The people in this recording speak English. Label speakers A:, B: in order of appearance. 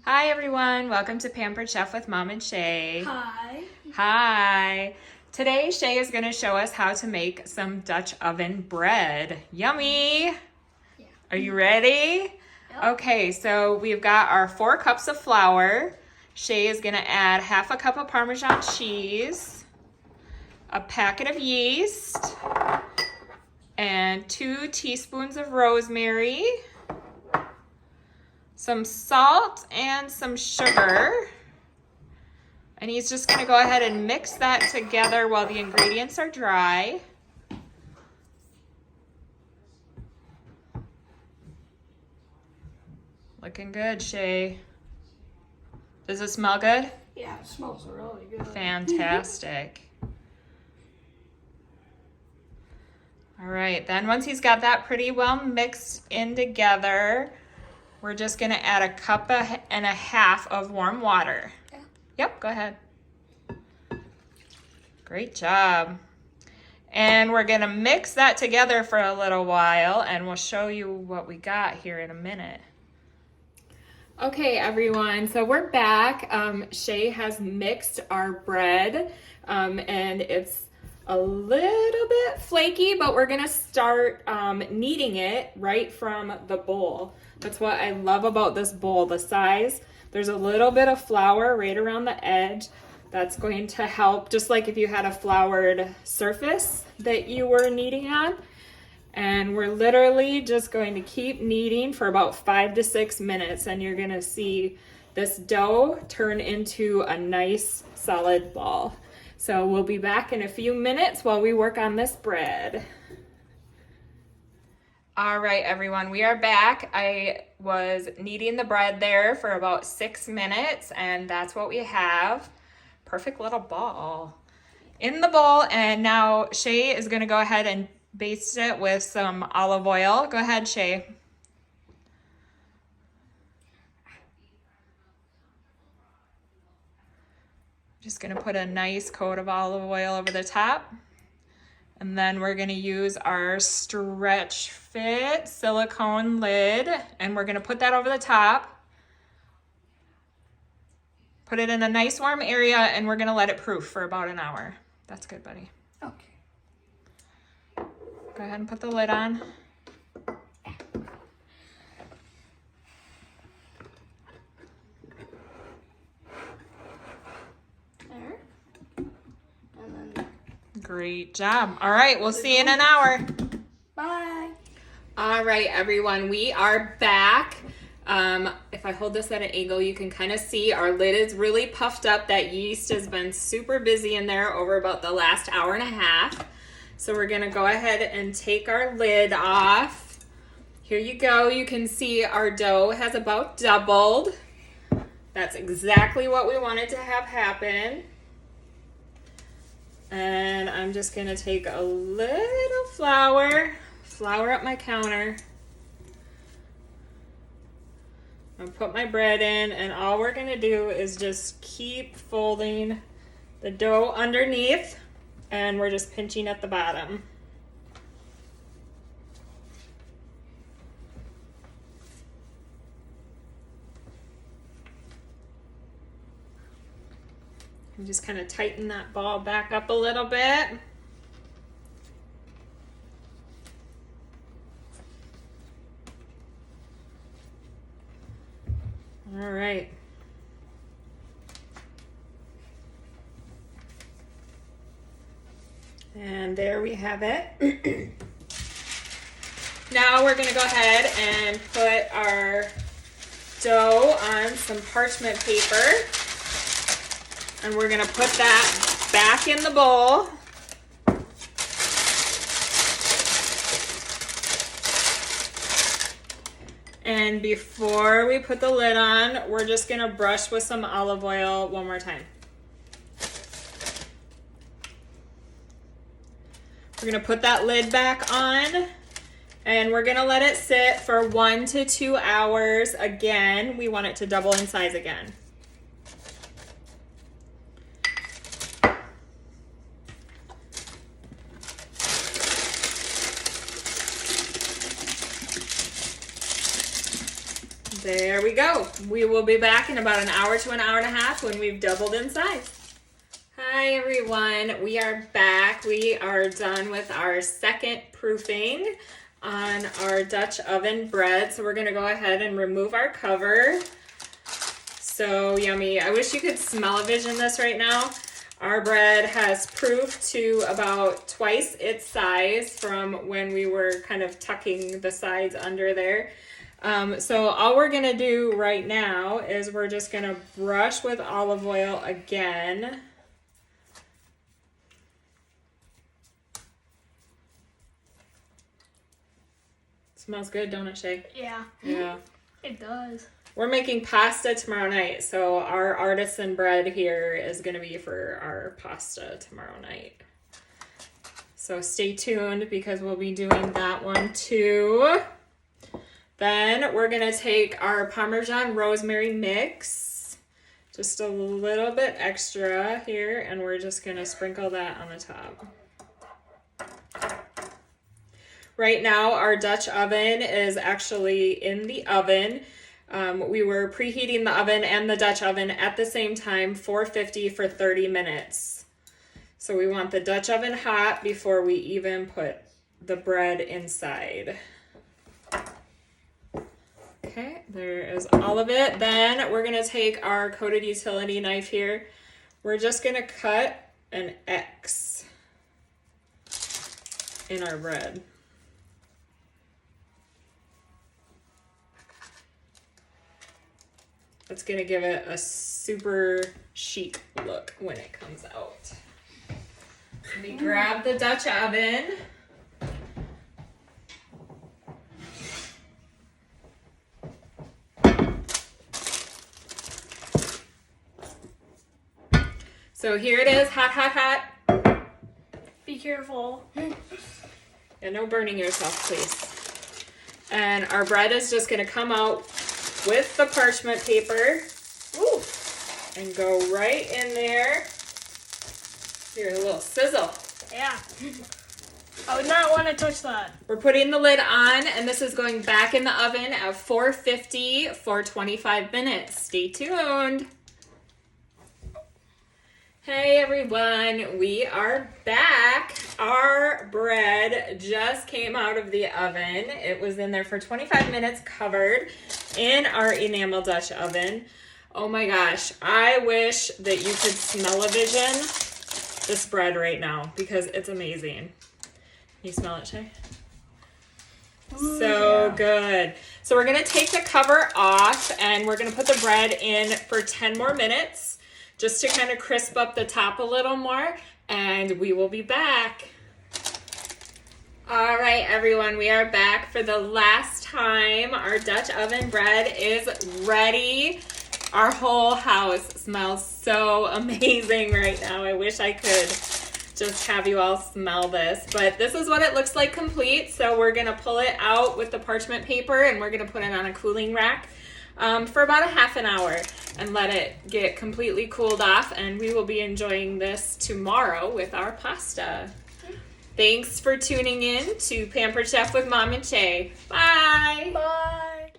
A: Hi everyone, welcome to Pampered Chef with Mom and Shay.
B: Hi.
A: Hi. Today Shay is going to show us how to make some Dutch oven bread. Yummy!
B: Yeah.
A: Are you ready?
B: Yep.
A: Okay, so we've got our 4 cups of flour. Shay is going to add half a cup of Parmesan cheese, a packet of yeast, and 2 teaspoons of rosemary, some salt and some sugar. And he's just going to go ahead and mix that together while the ingredients are dry. Looking good, Shay. Does it smell good?
B: Yeah, it smells really good.
A: Fantastic. All right, then once he's got that pretty well mixed in together, we're just going to add a cup and a half of warm water.
B: Yeah.
A: Yep, go ahead. Great job. And we're going to mix that together for a little while, and we'll show you what we got here in a minute. Okay, everyone, so we're back. Shay has mixed our bread, and it's a little bit flaky, but we're gonna start kneading it right from the bowl. That's what I love about this bowl, the size. There's a little bit of flour right around the edge. That's going to help, just like if you had a floured surface that you were kneading on. And we're literally just going to keep kneading for about 5 to 6 minutes, and you're gonna see this dough turn into a nice solid ball. So we'll be back in a few minutes while we work on this bread. All right, everyone, we are back. I was kneading the bread there for about 6 minutes, and that's what we have. Perfect little ball in the bowl. And now Shay is gonna go ahead and baste it with some olive oil. Go ahead, Shay. Just gonna put a nice coat of olive oil over the top. And then we're gonna use our stretch fit silicone lid, and we're gonna put that over the top. Put it in a nice warm area, and we're gonna let it proof for about an hour. That's good, buddy.
B: Okay.
A: Go ahead and put the lid on.
B: There. And then
A: Great job. All right, we'll see you in an hour.
B: bye.
A: All right, everyone, we are back. If I hold this at an angle, you can kind of see our lid is really puffed up. That yeast has been super busy in there over about the last hour and a half. So we're gonna go ahead and take our lid off. Here you go. You can see our dough has about doubled. That's exactly what we wanted to have happen. And I'm just gonna take a little flour up my counter. I'll put my bread in, and all we're gonna do is just keep folding the dough underneath, and we're just pinching at the bottom. And just kind of tighten that ball back up a little bit. All right. And there we have it. Now we're gonna go ahead and put our dough on some parchment paper. And we're gonna put that back in the bowl. And before we put the lid on, we're just gonna brush with some olive oil one more time. We're gonna put that lid back on, and we're gonna let it sit for 1 to 2 hours. Again, we want it to double in size again. There we go. We will be back in about an hour to an hour and a half when we've doubled in size. Hi everyone, we are back. We are done with our second proofing on our Dutch oven bread. So we're gonna go ahead and remove our cover. So yummy. I wish you could smell-o-vision this right now. Our bread has proofed to about twice its size from when we were kind of tucking the sides under there. So all we're gonna do right now is we're just gonna brush with olive oil again. Smells good, don't it, Shay?
B: Yeah.
A: Yeah.
B: It does.
A: We're making pasta tomorrow night, so our artisan bread here is going to be for our pasta tomorrow night. So stay tuned because we'll be doing that one too. Then we're going to take our Parmesan rosemary mix, just a little bit extra here, and we're just going to sprinkle that on the top. Right now, our Dutch oven is actually in the oven. We were preheating the oven and the Dutch oven at the same time, 450 for 30 minutes. So we want the Dutch oven hot before we even put the bread inside. Okay, there is all of it. Then we're gonna take our coated utility knife here. We're just gonna cut an X in our bread. It's gonna give it a super chic look when it comes out. Let me grab the Dutch oven. So here it is, hot, hot, hot.
B: Be careful.
A: And no burning yourself, please. And our bread is just gonna come out with the parchment paper. Ooh, and go right in there. Here's a little sizzle.
B: Yeah. I would not want to touch that.
A: We're putting the lid on, and this is going back in the oven at 450 for 25 minutes. Stay tuned. Hey everyone, we are back. Our bread just came out of the oven. It was in there for 25 minutes covered in our enamel Dutch oven. Oh my gosh, I wish that you could smell-o-vision this bread right now because it's amazing. Can you smell it, Shay?
B: Ooh,
A: So
B: yeah.
A: good. So we're gonna take the cover off and we're gonna put the bread in for 10 more minutes just to kind of crisp up the top a little more, and we will be back. All right, everyone, we are back for the last time. Our Dutch oven bread is ready. Our whole house smells so amazing right now. I wish I could just have you all smell this, but this is what it looks like complete. So we're gonna pull it out with the parchment paper and we're gonna put it on a cooling rack for about a half an hour and let it get completely cooled off, and we will be enjoying this tomorrow with our pasta. Thanks for tuning in to Pampered Chef with Mom and Shay. Bye.
B: Bye.